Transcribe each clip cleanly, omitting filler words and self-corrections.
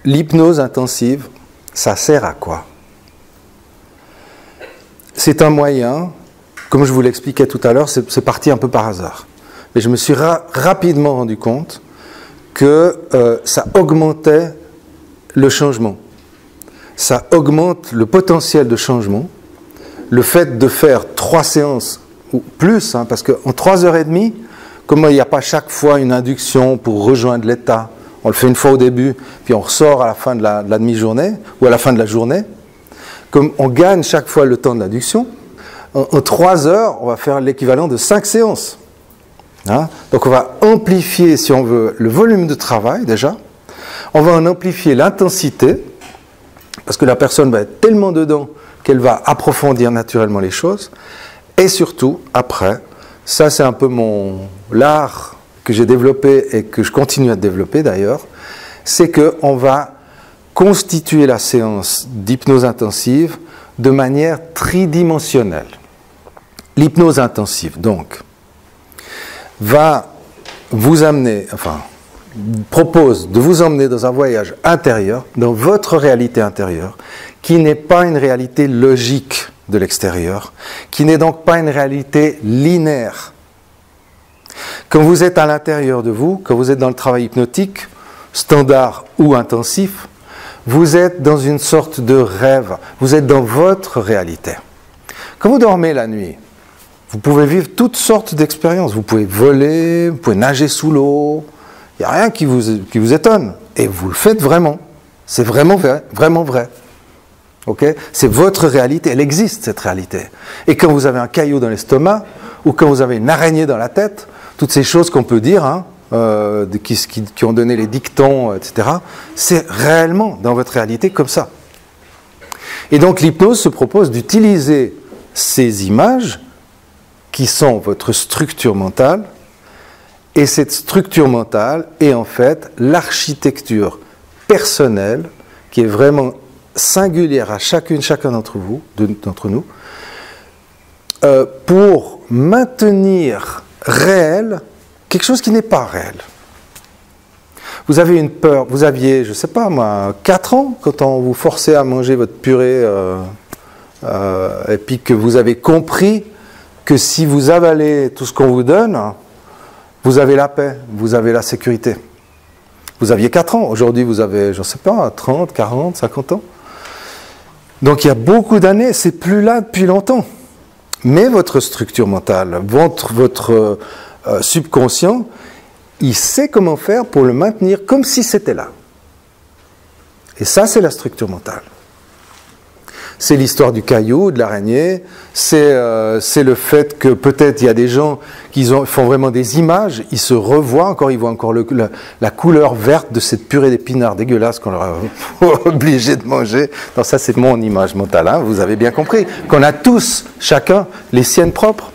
l'hypnose intensive, ça sert à quoi? C'est un moyen, comme je vous l'expliquais tout à l'heure, c'est parti un peu par hasard. Mais je me suis rapidement rendu compte que ça augmentait le changement. Ça augmente le potentiel de changement. Le fait de faire 3 séances ou plus, parce qu'en 3h30, comme il n'y a pas chaque fois une induction pour rejoindre l'état, on le fait une fois au début, puis on ressort à la fin de la demi-journée, ou à la fin de la journée, comme on gagne chaque fois le temps de l'induction, en 3 heures, on va faire l'équivalent de 5 séances. Donc on va amplifier, si on veut, le volume de travail déjà, on va en amplifier l'intensité, parce que la personne va être tellement dedans qu'elle va approfondir naturellement les choses, et surtout, après, ça c'est un peu l'art que j'ai développé et que je continue à développer d'ailleurs, c'est qu'on va constituer la séance d'hypnose intensive de manière tridimensionnelle. L'hypnose intensive, donc, va vous amener, propose de vous emmener dans un voyage intérieur, dans votre réalité intérieure, qui n'est pas une réalité logique de l'extérieur, qui n'est donc pas une réalité linéaire. Quand vous êtes à l'intérieur de vous, quand vous êtes dans le travail hypnotique, standard ou intensif, vous êtes dans une sorte de rêve, vous êtes dans votre réalité. Quand vous dormez la nuit, vous pouvez vivre toutes sortes d'expériences. Vous pouvez voler, vous pouvez nager sous l'eau. Il n'y a rien qui vous étonne. Et vous le faites vraiment. C'est vraiment vrai. Vraiment vrai. Okay? C'est votre réalité. Elle existe, cette réalité. Et quand vous avez un caillou dans l'estomac, ou quand vous avez une araignée dans la tête, toutes ces choses qu'on peut dire, qui ont donné les dictons, etc., c'est réellement dans votre réalité comme ça. Et donc l'hypnose se propose d'utiliser ces images qui sont votre structure mentale, et cette structure mentale est en fait l'architecture personnelle qui est vraiment singulière à chacun d'entre nous, pour maintenir réel quelque chose qui n'est pas réel. Vous avez une peur, vous aviez, je ne sais pas moi, 4 ans, quand on vous forçait à manger votre purée, et puis que vous avez compris que si vous avalez tout ce qu'on vous donne, vous avez la paix, vous avez la sécurité. Vous aviez 4 ans, aujourd'hui vous avez, je ne sais pas, 30, 40, 50 ans. Donc il y a beaucoup d'années, c'est plus là depuis longtemps. Mais votre structure mentale, votre subconscient, il sait comment faire pour le maintenir comme si c'était là. Et ça, c'est la structure mentale. C'est l'histoire du caillou, de l'araignée, c'est le fait que peut-être il y a des gens qui font vraiment des images, ils se revoient encore, ils voient encore la couleur verte de cette purée d'épinards dégueulasse qu'on leur a obligé de manger. Non, ça c'est mon image mentale, vous avez bien compris, qu'on a tous, chacun, les siennes propres.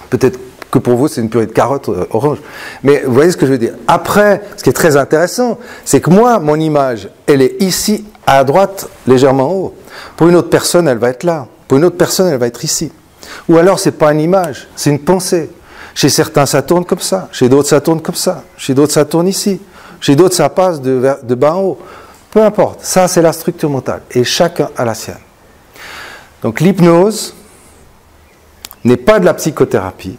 Peut-être que pour vous c'est une purée de carottes orange. Mais vous voyez ce que je veux dire. Après, ce qui est très intéressant, c'est que moi, mon image, elle est ici, à droite, légèrement en haut. Pour une autre personne, elle va être là. Pour une autre personne, elle va être ici. Ou alors, ce n'est pas une image, c'est une pensée. Chez certains, ça tourne comme ça. Chez d'autres, ça tourne comme ça. Chez d'autres, ça tourne ici. Chez d'autres, ça passe de bas en haut. Peu importe. Ça, c'est la structure mentale. Et chacun a la sienne. Donc, l'hypnose n'est pas de la psychothérapie.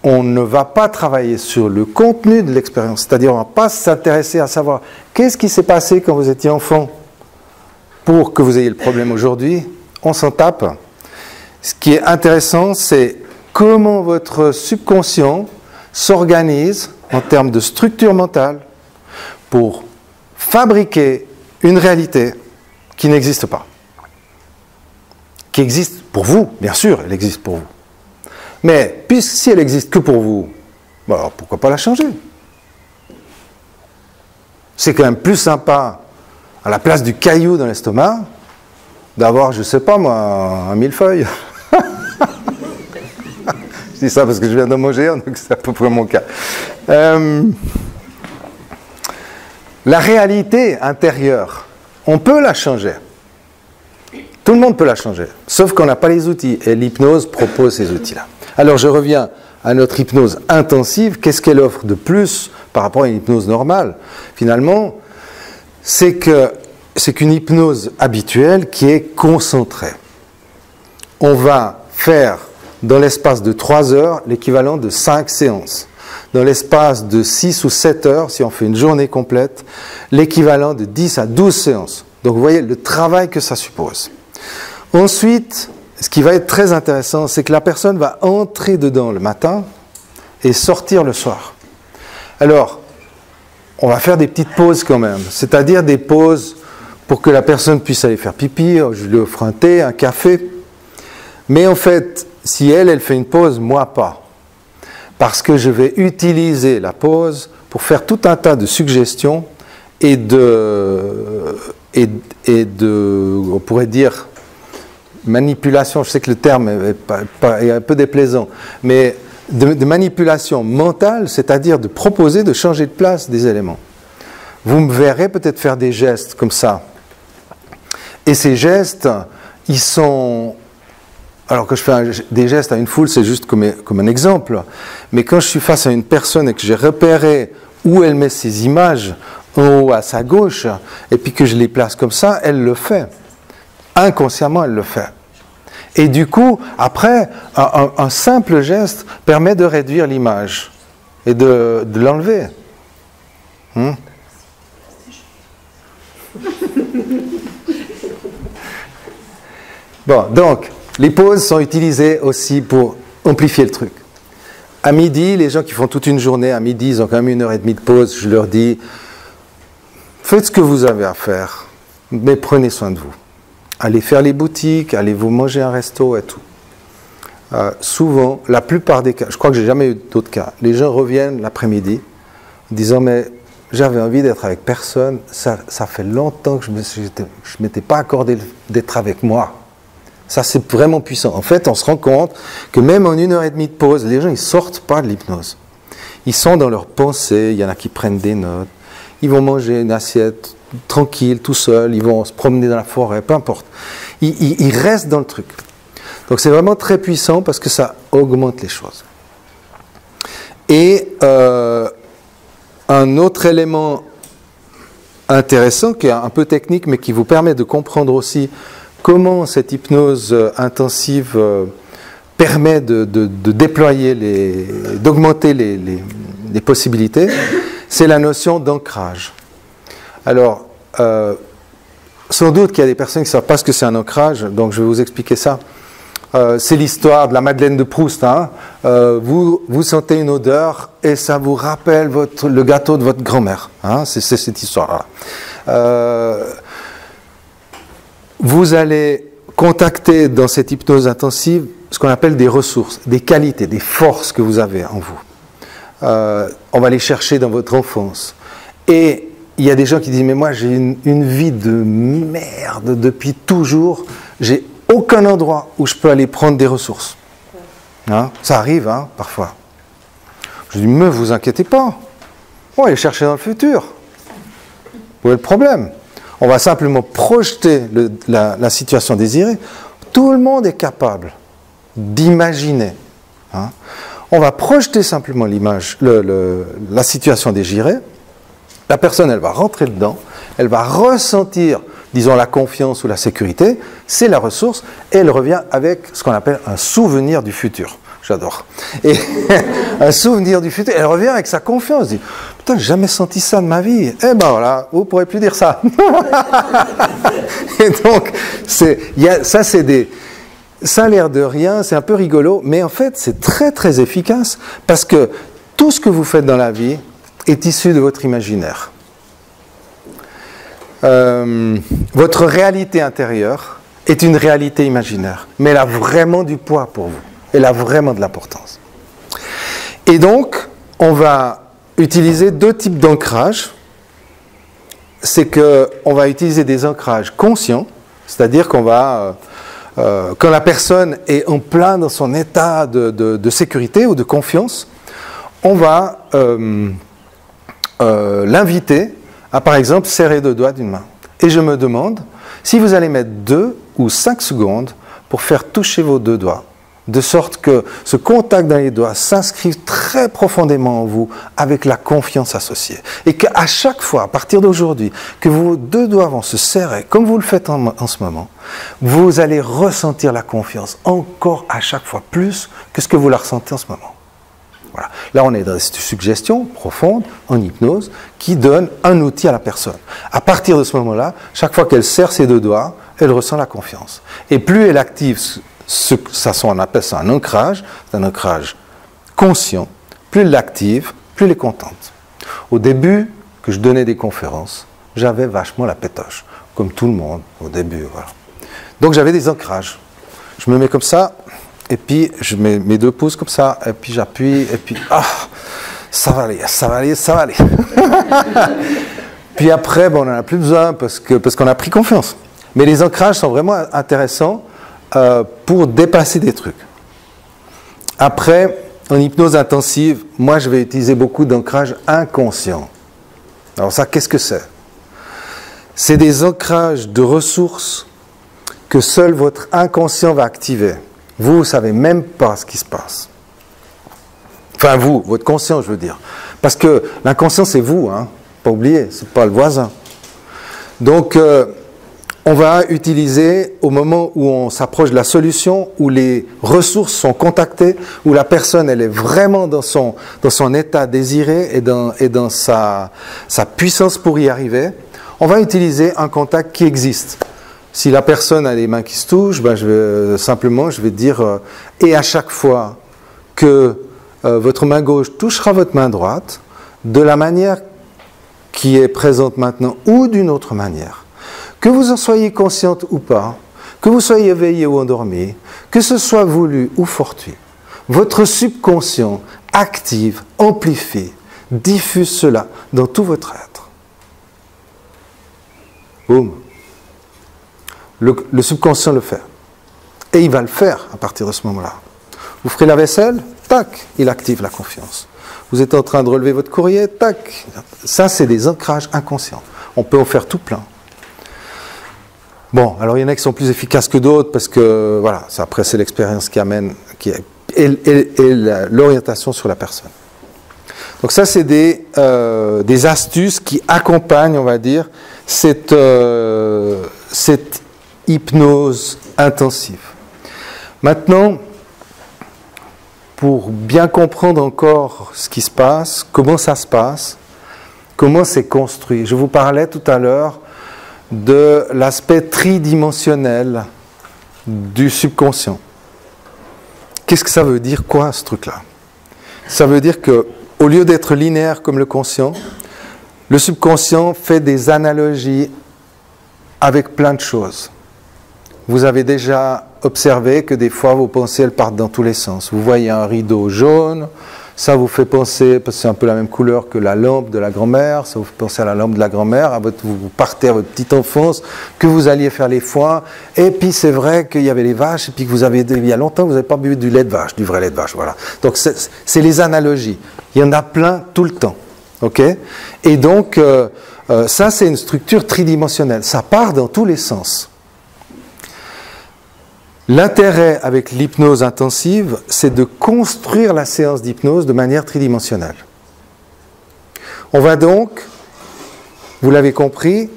On ne va pas travailler sur le contenu de l'expérience. C'est-à-dire, on ne va pas s'intéresser à savoir qu'est-ce qui s'est passé quand vous étiez enfant pour que vous ayez le problème aujourd'hui. On s'en tape. Ce qui est intéressant, c'est comment votre subconscient s'organise en termes de structure mentale pour fabriquer une réalité qui n'existe pas. Qui existe pour vous, bien sûr, elle existe pour vous. Mais puisque si elle existe que pour vous, alors pourquoi pas la changer? C'est quand même plus sympa, à la place du caillou dans l'estomac, d'avoir, je sais pas moi, un millefeuille. Je dis ça parce que je viens d'en manger un, donc c'est à peu près mon cas. La réalité intérieure, on peut la changer. Tout le monde peut la changer, sauf qu'on n'a pas les outils. Et l'hypnose propose ces outils-là. Alors je reviens à notre hypnose intensive. Qu'est-ce qu'elle offre de plus par rapport à une hypnose normale? Finalement, c'est qu'une hypnose habituelle qui est concentrée. On va faire dans l'espace de 3 heures l'équivalent de 5 séances. Dans l'espace de 6 ou 7 heures, si on fait une journée complète, l'équivalent de 10 à 12 séances. Donc vous voyez le travail que ça suppose. Ensuite, ce qui va être très intéressant, c'est que la personne va entrer dedans le matin et sortir le soir. Alors, on va faire des petites pauses quand même, c'est-à-dire des pauses pour que la personne puisse aller faire pipi, je lui offre un thé, un café. Mais en fait, si elle fait une pause, moi pas. Parce que je vais utiliser la pause pour faire tout un tas de suggestions et on pourrait dire, manipulation, je sais que le terme est un peu déplaisant, mais de manipulation mentale, c'est-à-dire de proposer de changer de place des éléments. Vous me verrez peut-être faire des gestes comme ça. Et ces gestes, ils sont... Alors que je fais des gestes à une foule, c'est juste comme un exemple. Mais quand je suis face à une personne et que j'ai repéré où elle met ses images, en haut à sa gauche, et puis que je les place comme ça, elle le fait. Inconsciemment, elle le fait. Et du coup, après, un simple geste permet de réduire l'image et de l'enlever. Bon, donc, les pauses sont utilisées aussi pour amplifier le truc. À midi, les gens qui font toute une journée, à midi, ils ont quand même 1h30 de pause, je leur dis, faites ce que vous avez à faire, mais prenez soin de vous. Allez faire les boutiques, allez vous manger un resto et tout. Souvent, la plupart des cas, je crois que j'ai jamais eu d'autres cas, les gens reviennent l'après-midi disant, mais j'avais envie d'être avec personne, ça fait longtemps que je ne m'étais pas accordé d'être avec moi. Ça, c'est vraiment puissant. En fait, on se rend compte que même en 1h30 de pause, les gens, ils ne sortent pas de l'hypnose. Ils sont dans leurs pensées, il y en a qui prennent des notes, ils vont manger une assiette tranquille, tout seul, ils vont se promener dans la forêt, peu importe. Ils restent dans le truc. Donc c'est vraiment très puissant parce que ça augmente les choses. Et un autre élément intéressant, qui est un peu technique, mais qui vous permet de comprendre aussi comment cette hypnose intensive permet de déployer, d'augmenter les possibilités, c'est la notion d'ancrage. Alors, sans doute qu'il y a des personnes qui ne savent pas ce que c'est un ancrage, donc je vais vous expliquer ça. C'est l'histoire de la Madeleine de Proust. Hein. Vous sentez une odeur et ça vous rappelle le gâteau de votre grand-mère. Hein. C'est cette histoire-là. Vous allez contacter dans cette hypnose intensive ce qu'on appelle des ressources, des qualités, des forces que vous avez en vous. On va les chercher dans votre enfance. Et il y a des gens qui disent, mais moi j'ai une vie de merde depuis toujours, j'ai aucun endroit où je peux aller prendre des ressources. Hein? Ça arrive, hein, parfois. Je dis, mais vous inquiétez pas, on va aller chercher dans le futur. Où est le problème? On va simplement projeter la situation désirée. Tout le monde est capable d'imaginer. Hein? On va projeter simplement l'image, la situation désirée. La personne, elle va rentrer dedans, elle va ressentir, disons, la confiance ou la sécurité, c'est la ressource, et elle revient avec ce qu'on appelle un souvenir du futur. J'adore. Et un souvenir du futur, elle revient avec sa confiance, elle dit, putain, j'ai jamais senti ça de ma vie. Eh ben voilà, vous ne pourrez plus dire ça. Et donc, ça a l'air de rien, c'est un peu rigolo, mais en fait, c'est très très efficace, parce que tout ce que vous faites dans la vie est issu de votre imaginaire. Votre réalité intérieure est une réalité imaginaire, mais elle a vraiment du poids pour vous. Elle a vraiment de l'importance. Et donc, on va utiliser 2 types d'ancrage. C'est qu'on va utiliser des ancrages conscients, c'est-à-dire qu'on va, quand la personne est en plein dans son état de sécurité ou de confiance, on va l'inviter à, par exemple, serrer 2 doigts d'une main. Et je me demande si vous allez mettre 2 ou 5 secondes pour faire toucher vos 2 doigts de sorte que ce contact dans les doigts s'inscrive très profondément en vous avec la confiance associée. Et qu'à chaque fois, à partir d'aujourd'hui, que vos deux doigts vont se serrer, comme vous le faites en ce moment, vous allez ressentir la confiance encore à chaque fois plus que ce que vous la ressentez en ce moment. Voilà. Là, on est dans cette suggestion profonde, en hypnose, qui donne un outil à la personne. À partir de ce moment-là, chaque fois qu'elle serre ses deux doigts, elle ressent la confiance. Et plus elle active on appelle ça un ancrage, c'est un ancrage conscient, plus elle l'active, plus elle est contente. Au début, que je donnais des conférences, j'avais vachement la pétoche, comme tout le monde au début. Voilà. Donc j'avais des ancrages. Je me mets comme ça, et puis je mets mes deux pouces comme ça, et puis j'appuie, et puis ça va aller, ça va aller, ça va aller. Puis après, on n'en a plus besoin parce qu'on a pris confiance. Mais les ancrages sont vraiment intéressants pour dépasser des trucs. Après, en hypnose intensive, moi je vais utiliser beaucoup d'ancrages inconscients. Alors ça, qu'est-ce que c'est? C'est des ancrages de ressources que seul votre inconscient va activer. Vous ne savez même pas ce qui se passe. Enfin vous, votre conscient je veux dire. Parce que l'inconscient c'est vous, hein, pas oublier, c'est pas le voisin. Donc on va utiliser au moment où on s'approche de la solution, où les ressources sont contactées, où la personne elle est vraiment dans son état désiré et dans sa puissance pour y arriver, on va utiliser un contact qui existe. Si la personne a les mains qui se touchent, ben je vais dire et à chaque fois que votre main gauche touchera votre main droite, de la manière qui est présente maintenant ou d'une autre manière, que vous en soyez consciente ou pas, que vous soyez éveillé ou endormi, que ce soit voulu ou fortuit, votre subconscient active, amplifie, diffuse cela dans tout votre être. Boum. Le subconscient le fait. Et il va le faire à partir de ce moment-là. Vous ferez la vaisselle, tac, il active la confiance. Vous êtes en train de relever votre courrier, tac. Ça, c'est des ancrages inconscients. On peut en faire tout plein. Bon, alors il y en a qui sont plus efficaces que d'autres parce que, voilà, après c'est l'expérience qui amène, et l'orientation sur la personne. Donc ça, c'est des astuces qui accompagnent, on va dire, cette hypnose intensive. Maintenant, pour bien comprendre encore ce qui se passe, comment ça se passe, comment c'est construit. Je vous parlais tout à l'heure de l'aspect tridimensionnel du subconscient. Qu'est-ce que ça veut dire, quoi, ce truc-là? Ça veut dire que, au lieu d'être linéaire comme le conscient, le subconscient fait des analogies avec plein de choses. Vous avez déjà observé que des fois vos pensées elles partent dans tous les sens. Vous voyez un rideau jaune, ça vous fait penser, parce que c'est un peu la même couleur que la lampe de la grand-mère, ça vous fait penser à la lampe de la grand-mère, vous partez à votre petite enfance, que vous alliez faire les foins, et puis c'est vrai qu'il y avait les vaches, et puis que il y a longtemps vous n'avez pas bu du lait de vache, du vrai lait de vache, voilà. Donc c'est les analogies, il y en a plein tout le temps, ok? Et donc ça c'est une structure tridimensionnelle, ça part dans tous les sens. L'intérêt avec l'hypnose intensive, c'est de construire la séance d'hypnose de manière tridimensionnelle. On va donc, vous l'avez compris,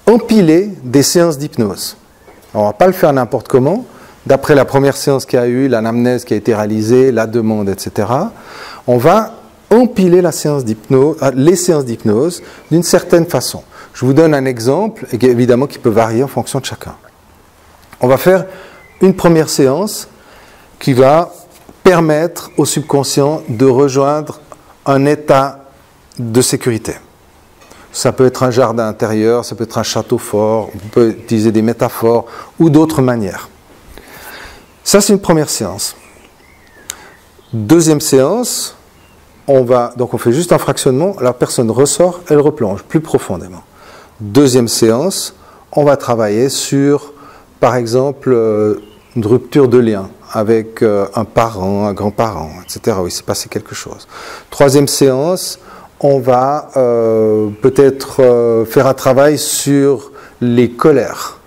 empiler des séances d'hypnose. On ne va pas le faire n'importe comment. D'après la première séance qu'il y a eu, l'anamnèse qui a été réalisée, la demande, etc., on va empiler les séances d'hypnose d'une certaine façon. Je vous donne un exemple, évidemment qui peut varier en fonction de chacun. On va faire une première séance qui va permettre au subconscient de rejoindre un état de sécurité. Ça peut être un jardin intérieur, ça peut être un château fort, on peut utiliser des métaphores ou d'autres manières. Ça, c'est une première séance. Deuxième séance, donc on fait juste un fractionnement, la personne ressort, elle replonge plus profondément. Deuxième séance, on va travailler sur, par exemple, une rupture de lien avec un parent, un grand-parent, etc., où il s'est passé quelque chose. Troisième séance, on va peut-être faire un travail sur les colères,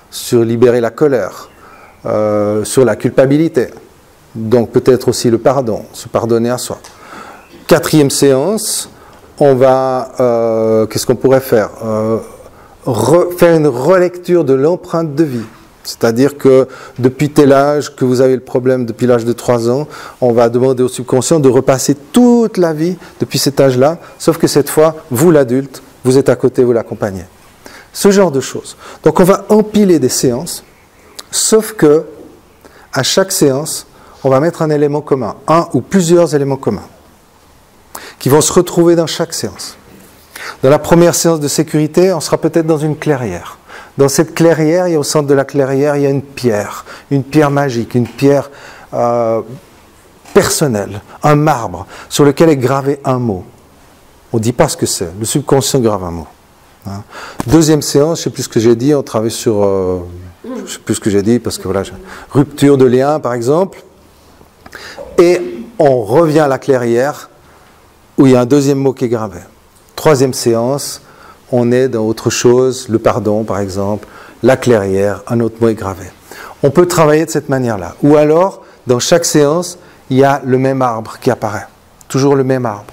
sur libérer la colère, sur la culpabilité. Donc peut-être aussi le pardon, se pardonner à soi. 4e séance, on va, qu'est-ce qu'on pourrait faire? Faire une relecture de l'empreinte de vie. C'est-à-dire que depuis tel âge que vous avez le problème, depuis l'âge de 3 ans, on va demander au subconscient de repasser toute la vie depuis cet âge-là, sauf que cette fois, vous l'adulte, vous êtes à côté, vous l'accompagnez. Ce genre de choses. Donc on va empiler des séances, sauf que à chaque séance, on va mettre un élément commun, un ou plusieurs éléments communs, qui vont se retrouver dans chaque séance. Dans la première séance de sécurité, on sera peut-être dans une clairière. Dans cette clairière, il y a au centre de la clairière, il y a une pierre magique, une pierre personnelle, un marbre sur lequel est gravé un mot. On ne dit pas ce que c'est, le subconscient grave un mot. Hein. Deuxième séance, je ne sais plus ce que j'ai dit, on travaille sur, je ne sais plus ce que j'ai dit, parce que voilà, rupture de lien par exemple, et on revient à la clairière où il y a un deuxième mot qui est gravé. Troisième séance, on est dans autre chose, le pardon par exemple, la clairière, un autre mot est gravé. On peut travailler de cette manière-là. Ou alors, dans chaque séance, il y a le même arbre qui apparaît. Toujours le même arbre.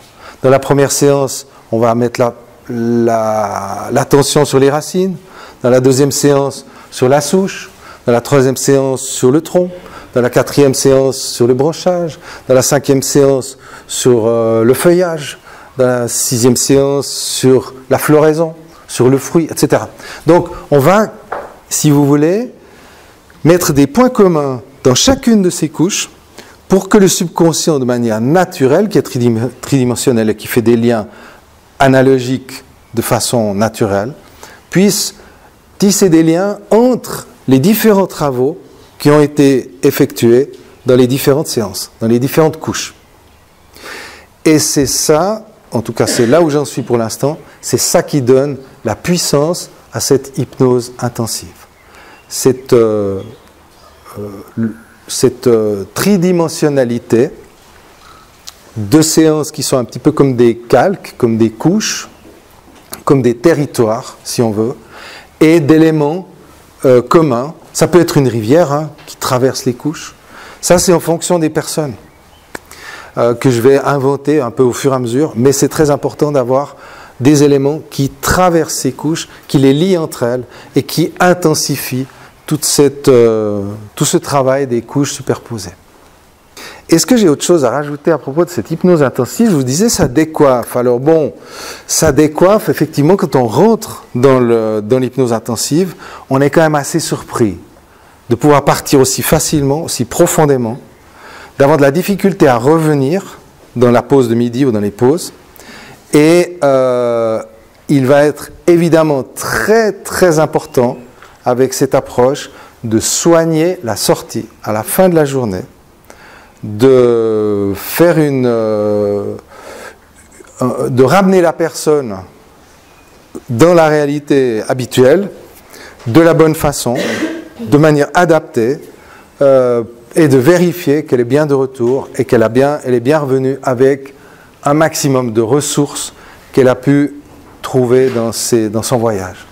Dans la première séance, on va mettre l'attention sur les racines. Dans la deuxième séance, sur la souche. Dans la troisième séance, sur le tronc. Dans la quatrième séance, sur le branchage. Dans la cinquième séance, sur le feuillage. Dans la sixième séance, sur la floraison, sur le fruit, etc. Donc, on va, si vous voulez, mettre des points communs dans chacune de ces couches pour que le subconscient, de manière naturelle, qui est tridimensionnel et qui fait des liens analogiques de façon naturelle, puisse tisser des liens entre les différents travaux qui ont été effectués dans les différentes séances, dans les différentes couches. Et c'est ça, en tout cas c'est là où j'en suis pour l'instant, c'est ça qui donne la puissance à cette hypnose intensive. Cette tridimensionnalité de séances qui sont un petit peu comme des calques, comme des couches, comme des territoires, si on veut, et d'éléments communs. Ça peut être une rivière qui traverse les couches. Ça, c'est en fonction des personnes que je vais inventer un peu au fur et à mesure, mais c'est très important d'avoir des éléments qui traversent ces couches, qui les lient entre elles et qui intensifient tout ce travail des couches superposées. Est-ce que j'ai autre chose à rajouter à propos de cette hypnose intensive? Je vous disais, ça décoiffe. Alors bon, ça décoiffe, effectivement, quand on rentre dans l'hypnose intensive, on est quand même assez surpris de pouvoir partir aussi facilement, aussi profondément, d'avoir de la difficulté à revenir dans la pause de midi ou dans les pauses. Et il va être évidemment très très important avec cette approche de soigner la sortie à la fin de la journée, de faire de ramener la personne dans la réalité habituelle, de la bonne façon, de manière adaptée, et de vérifier qu'elle est bien de retour et qu'elle est bien revenue avec un maximum de ressources qu'elle a pu trouver dans son voyage.